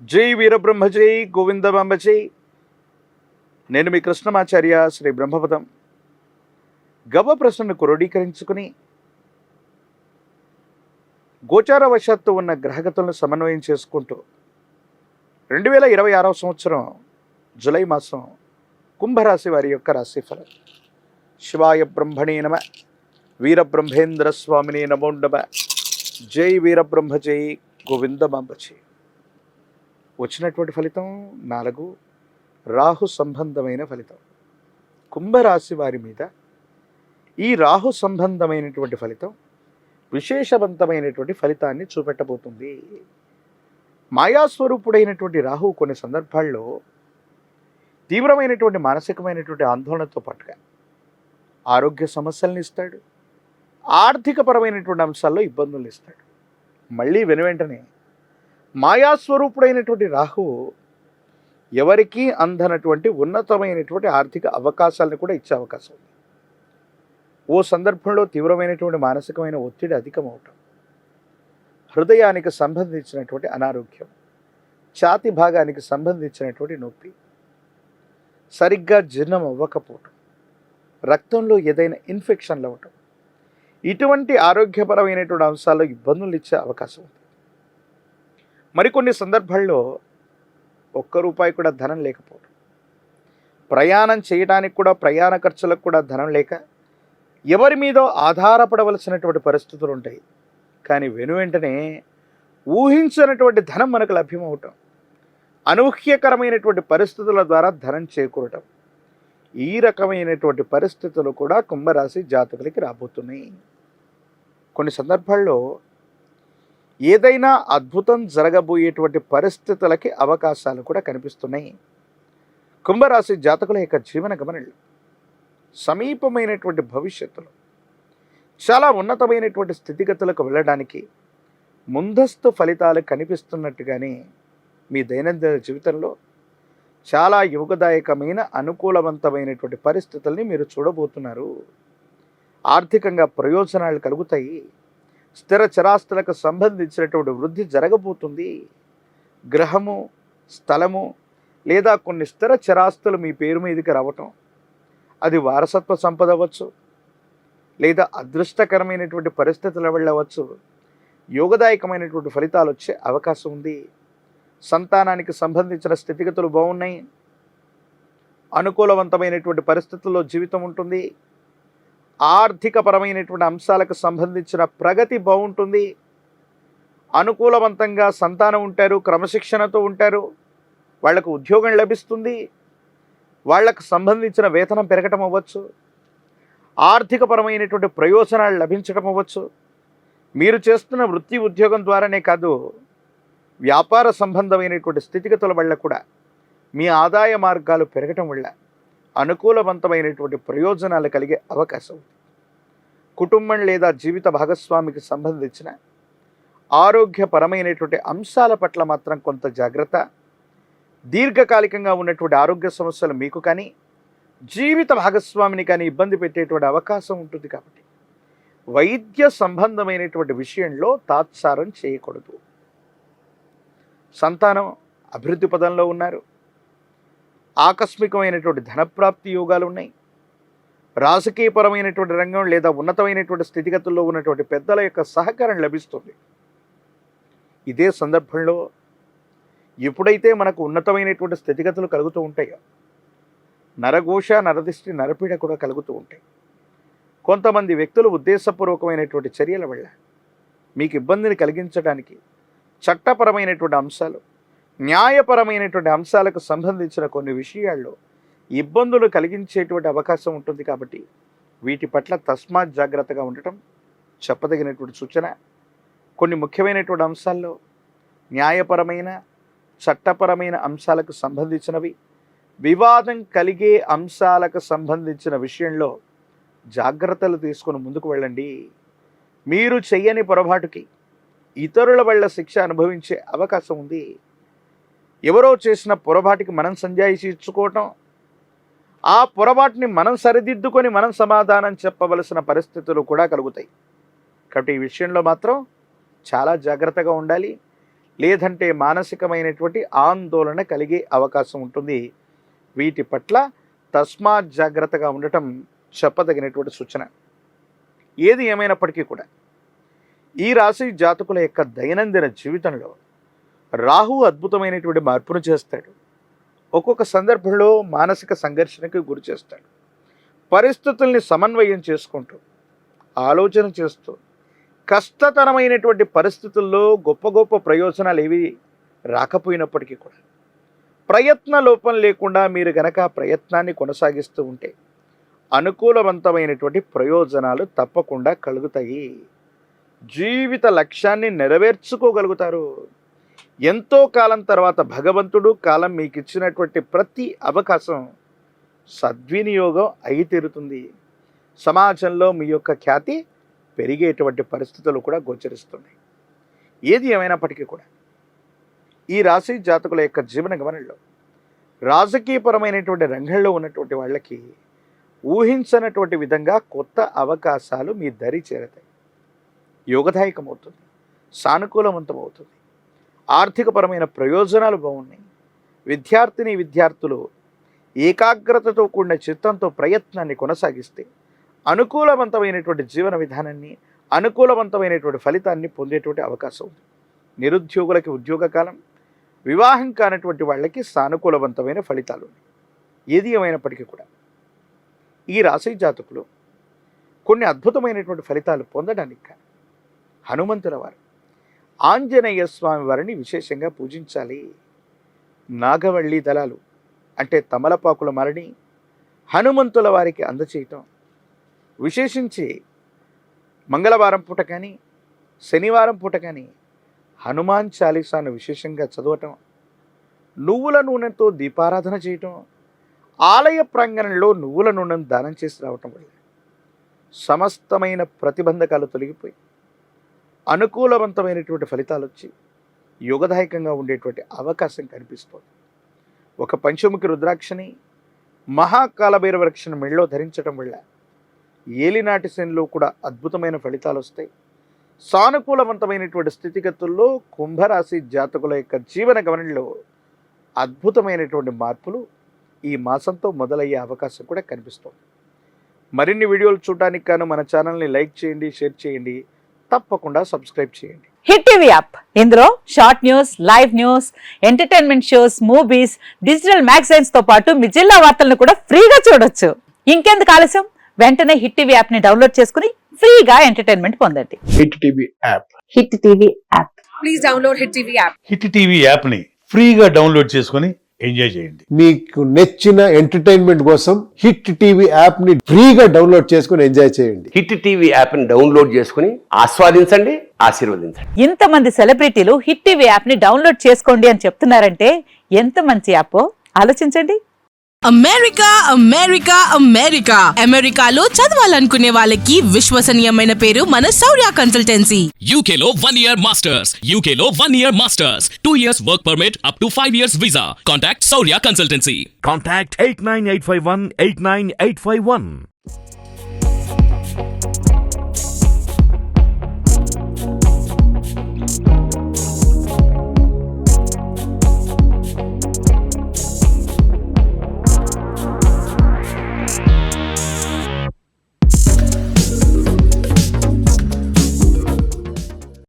జై వీరబ్రహ్మ జై గోవిందమాంబ జై. నేను మీ కృష్ణమాచార్య శ్రీ బ్రహ్మపదం. గవ ప్రశ్నను క్రోడీకరించుకుని గోచారవశాత్తు ఉన్న గ్రహగతులను సమన్వయం చేసుకుంటూ 2026 సంవత్సరం జూలై మాసం కుంభరాశి వారి యొక్క రాశిఫలం. శివాయ బ్రహ్మణే నమ. వీరబ్రహ్మేంద్ర స్వామిని నమో నమ. జై వీరబ్రహ్మ జై గోవిందమాంబ జై. వచ్చినటువంటి ఫలితం 4 రాహు సంబంధమైన ఫలితం. కుంభరాశి వారి మీద ఈ రాహు సంబంధమైనటువంటి ఫలితం విశేషవంతమైనటువంటి ఫలితాన్ని చూపెట్టబోతుంది. మాయాస్వరూపుడైనటువంటి రాహు కొన్ని సందర్భాల్లో తీవ్రమైనటువంటి మానసికమైనటువంటి ఆందోళనతో పాటుగా ఆరోగ్య సమస్యలను ఇస్తాడు, ఆర్థికపరమైనటువంటి అంశాల్లో ఇబ్బందులు ఇస్తాడు. మళ్ళీ వెనువెంటనే మాయాస్వరూపుడైనటువంటి రాహు ఎవరికీ అందనటువంటి ఉన్నతమైనటువంటి ఆర్థిక అవకాశాలను కూడా ఇచ్చే అవకాశం ఉంది. ఓ సందర్భంలో తీవ్రమైనటువంటి మానసికమైన ఒత్తిడి అధికమవటం, హృదయానికి సంబంధించినటువంటి అనారోగ్యం, ఛాతి భాగానికి సంబంధించినటువంటి నొప్పి, సరిగ్గా జీర్ణం అవ్వకపోవటం, రక్తంలో ఏదైనా ఇన్ఫెక్షన్లు అవ్వటం, ఇటువంటి ఆరోగ్యపరమైనటువంటి అంశాల్లో ఇబ్బందులు ఇచ్చే అవకాశం ఉంది. మరికొన్ని సందర్భాల్లో ₹1 కూడా ధనం లేకపోవడం, ప్రయాణం చేయడానికి కూడా ప్రయాణ ఖర్చులకు కూడా ధనం లేక ఎవరి మీదో ఆధారపడవలసినటువంటి పరిస్థితులు ఉంటాయి. కానీ వెనువెంటనే ఊహించినటువంటి ధనం మనకు లభ్యమవటం, అనూహ్యకరమైనటువంటి పరిస్థితుల ద్వారా ధనం చేకూరటం, ఈ రకమైనటువంటి పరిస్థితులు కూడా కుంభరాశి జాతకులకి రాబోతున్నాయి. కొన్ని సందర్భాల్లో ఏదైనా అద్భుతం జరగబోయేటువంటి పరిస్థితులకి అవకాశాలు కూడా కనిపిస్తున్నాయి. కుంభరాశి జాతకుల యొక్క జీవన గమనంలో సమీపమైనటువంటి భవిష్యత్తులో చాలా ఉన్నతమైనటువంటి స్థితిగతులకు వెళ్ళడానికి ముందస్తు ఫలితాలు కనిపిస్తున్నట్టుగానే మీ దైనందిన జీవితంలో చాలా యోగదాయకమైన అనుకూలవంతమైనటువంటి పరిస్థితుల్ని మీరు చూడబోతున్నారు. ఆర్థికంగా ప్రయోజనాలు కలుగుతాయి. స్థిర చరాస్తులకు సంబంధించినటువంటి వృద్ధి జరగబోతుంది. గ్రహము, స్థలము లేదా కొన్ని స్థిర చరాస్తులు మీ పేరు మీదకి రావటం, అది వారసత్వ సంపద అవ్వచ్చు, లేదా అదృష్టకరమైనటువంటి పరిస్థితుల వెళ్ళవచ్చు. యోగదాయకమైనటువంటి ఫలితాలు వచ్చే అవకాశం ఉంది. సంతానానికి సంబంధించిన స్థితిగతులు బాగున్నాయి. అనుకూలవంతమైనటువంటి పరిస్థితుల్లో జీవితం ఉంటుంది. ఆర్థికపరమైనటువంటి అంశాలకు సంబంధించిన ప్రగతి బాగుంటుంది. అనుకూలవంతంగా సంతానం ఉంటారు, క్రమశిక్షణతో ఉంటారు, వాళ్లకు ఉద్యోగం లభిస్తుంది, వాళ్లకు సంబంధించిన వేతనం పెరగటం అవ్వచ్చు, ఆర్థికపరమైనటువంటి ప్రయోజనాలు లభించడం అవ్వచ్చు. మీరు చేస్తున్న వృత్తి ఉద్యోగం ద్వారానే కాదు, వ్యాపార సంబంధమైనటువంటి స్థితిగతుల వల్ల కూడా మీ ఆదాయ మార్గాలు పెరగటం వల్ల అనుకూలవంతమైనటువంటి ప్రయోజనాలు కలిగే అవకాశం ఉంది. కుటుంబం లేదా జీవిత భాగస్వామికి సంబంధించిన ఆరోగ్యపరమైనటువంటి అంశాల పట్ల మాత్రం కొంత జాగ్రత్త. దీర్ఘకాలికంగా ఉన్నటువంటి ఆరోగ్య సమస్యలు మీకు కానీ జీవిత భాగస్వామిని కానీ ఇబ్బంది పెట్టేటువంటి అవకాశం ఉంటుంది. కాబట్టి వైద్య సంబంధమైనటువంటి విషయంలో తాత్సారం చేయకూడదు. సంతానం అభివృద్ధి పదంలో ఉన్నారు. ఆకస్మికమైనటువంటి ధనప్రాప్తి యోగాలు ఉన్నాయి. రాజకీయపరమైనటువంటి రంగం లేదా ఉన్నతమైనటువంటి స్థితిగతుల్లో ఉన్నటువంటి పెద్దల యొక్క సహకారం లభిస్తుంది. ఇదే సందర్భంలో ఎప్పుడైతే మనకు ఉన్నతమైనటువంటి స్థితిగతులు కలుగుతూ ఉంటాయో నరఘోష, నరదిష్టి, నరపీడ కూడా కలుగుతూ ఉంటాయి. కొంతమంది వ్యక్తులు ఉద్దేశపూర్వకమైనటువంటి చర్యల వల్ల మీకు ఇబ్బందిని కలిగించడానికి చట్టపరమైనటువంటి అంశాలు, న్యాయపరమైనటువంటి అంశాలకు సంబంధించిన కొన్ని విషయాల్లో ఇబ్బందులు కలిగించేటువంటి అవకాశం ఉంటుంది. కాబట్టి వీటి పట్ల తస్మాత్ జాగ్రత్తగా ఉండటం చెప్పదగినటువంటి సూచన. కొన్ని ముఖ్యమైనటువంటి అంశాల్లో న్యాయపరమైన, చట్టపరమైన అంశాలకు సంబంధించినవి, వివాదం కలిగే అంశాలకు సంబంధించిన విషయంలో జాగ్రత్తలు తీసుకొని ముందుకు వెళ్ళండి. మీరు చెయ్యని పొరపాటుకి ఇతరుల వల్ల శిక్ష అనుభవించే అవకాశం ఉంది. ఎవరో చేసిన పొరపాటుకి మనం సంజాయిషి ఇచ్చుకోవటం, ఆ పొరపాటుని మనం సరిదిద్దుకొని మనం సమాధానం చెప్పవలసిన పరిస్థితులు కూడా కలుగుతాయి. కాబట్టి ఈ విషయంలో మాత్రం చాలా జాగ్రత్తగా ఉండాలి. లేదంటే మానసికమైనటువంటి ఆందోళన కలిగే అవకాశం ఉంటుంది. వీటి పట్ల తస్మాత్ జాగ్రత్తగా ఉండటం చెప్పదగినటువంటి సూచన. ఏది ఏమైనప్పటికీ కూడా ఈ రాశి జాతకుల యొక్క దైనందిన జీవితంలో రాహు అద్భుతమైనటువంటి మార్పును చేస్తాడు. ఒక్కొక్క సందర్భంలో మానసిక సంఘర్షణకు గురి చేస్తాడు. పరిస్థితుల్ని సమన్వయం చేసుకుంటూ ఆలోచన చేస్తూ కష్టతరమైనటువంటి పరిస్థితుల్లో గొప్ప గొప్ప ప్రయోజనాలు ఏవి రాకపోయినప్పటికీ కూడా ప్రయత్న లోపం లేకుండా మీరు గనక ప్రయత్నాన్ని కొనసాగిస్తూ ఉంటే అనుకూలవంతమైనటువంటి ప్రయోజనాలు తప్పకుండా కలుగుతాయి. జీవిత లక్ష్యాన్ని నెరవేర్చుకోగలుగుతారు. ఎంతో కాలం తర్వాత భగవంతుడు కాలం మీకు ఇచ్చినటువంటి ప్రతి అవకాశం సద్వినియోగం అయి తీరుతుంది. సమాజంలో మీ యొక్క ఖ్యాతి పెరిగేటువంటి పరిస్థితులు కూడా గోచరిస్తున్నాయి. ఏది ఏమైనప్పటికీ కూడా ఈ రాశి జాతకుల యొక్క జీవన గమనంలో రాజకీయపరమైనటువంటి రంగంలో ఉన్నటువంటి వాళ్ళకి ఊహించనటువంటి విధంగా కొత్త అవకాశాలు మీ దరి చేరతాయి. యోగదాయకమవుతుంది, సానుకూలవంతమవుతుంది. ఆర్థికపరమైన ప్రయోజనాలు బాగున్నాయి. విద్యార్థులు ఏకాగ్రతతో కూడిన చిత్తంతో ప్రయత్నాన్ని కొనసాగిస్తే అనుకూలవంతమైనటువంటి జీవన విధానాన్ని, అనుకూలవంతమైనటువంటి ఫలితాన్ని పొందేటువంటి అవకాశం ఉంది. నిరుద్యోగులకి ఉద్యోగ కాలం, వివాహం కానటువంటి వాళ్ళకి సానుకూలవంతమైన ఫలితాలు ఉన్నాయి. ఏది ఏమైనప్పటికీ కూడా ఈ రాశి జాతకులు కొన్ని అద్భుతమైనటువంటి ఫలితాలు పొందడానికి హనుమంతుల వారు, ఆంజనేయ స్వామి వారిని విశేషంగా పూజించాలి. నాగవల్లి దళాలు అంటే తమలపాకుల మరణి హనుమంతుల వారికి అందచేయటం, విశేషించి మంగళవారం పూట కానీ శనివారం పూట కానీ హనుమాన్ చాలీసాను విశేషంగా చదవటం, నువ్వుల నూనెతో దీపారాధన చేయటం, ఆలయ ప్రాంగణంలో నువ్వుల నూనెను దానం చేసి రావటం వల్ల సమస్తమైన ప్రతిబంధకాలు తొలగిపోయి అనుకూలవంతమైనటువంటి ఫలితాలు వచ్చి యోగదాయకంగా ఉండేటువంటి అవకాశం కనిపిస్తుంది. ఒక పంచముఖి రుద్రాక్షని మహాకాలభైరవ రక్షణ మెళ్ళలో ధరించడం వల్ల ఏలినాటి శనిలో కూడా అద్భుతమైన ఫలితాలు వస్తాయి. సానుకూలవంతమైనటువంటి స్థితిగతుల్లో కుంభరాశి జాతకుల యొక్క జీవన గమనంలో అద్భుతమైనటువంటి మార్పులు ఈ మాసంతో మొదలయ్యే అవకాశం కూడా కనిపిస్తుంది. మరిన్ని వీడియోలు చూడడానికి గాను మన ఛానల్ని లైక్ చేయండి, షేర్ చేయండి, తప్పకుండా సబ్స్క్రైబ్ చేయండి. హిట్ టీవీ యాప్, ఇందులో short news, live news, entertainment shows, movies, digital magazines తో పాటు మీ జిల్లా వార్తలను కూడా ఫ్రీగా చూడొచ్చు. ఇంకెందుకు ఆలస్యం, వెంటనే హిట్ టీవీ యాప్ ని డౌన్లోడ్ చేసుకుని ఫ్రీగా ఎంటర్టైన్మెంట్ పొందండి. Hit TV app, hit TV app, please download hit TV app. Hit TV app ని ఫ్రీగా డౌన్లోడ్ చేసుకొని ఎంజాయ్ చేయండి. మీకు నచ్చిన ఎంటర్టైన్మెంట్ కోసం హిట్ టీవీ యాప్ ని ఫ్రీగా డౌన్లోడ్ చేసుకొని ఎంజాయ్ చేయండి. హిట్ టీవీ యాప్ ని డౌన్లోడ్ చేసుకుని ఆస్వాదించండి, ఆశీర్వదించండి. ఇంతమంది సెలబ్రిటీలు హిట్ టీవీ యాప్ ని డౌన్లోడ్ చేసుకోండి అని చెప్తున్నారంటే ఎంత మంచి యాప్ ఆలోచించండి. అమెరికా అమెరికా అమెరికా అమెరికాలో చదవాలనుకునే వాళ్ళకి విశ్వసనీయమైన పేరు మన శౌర్య కన్సల్టెన్సీ. UK లో 1 year masters, UK లో 1 year masters, 2 years work permit up to 5 years visa. Contact Saurya Consultancy. Contact 89851 89851.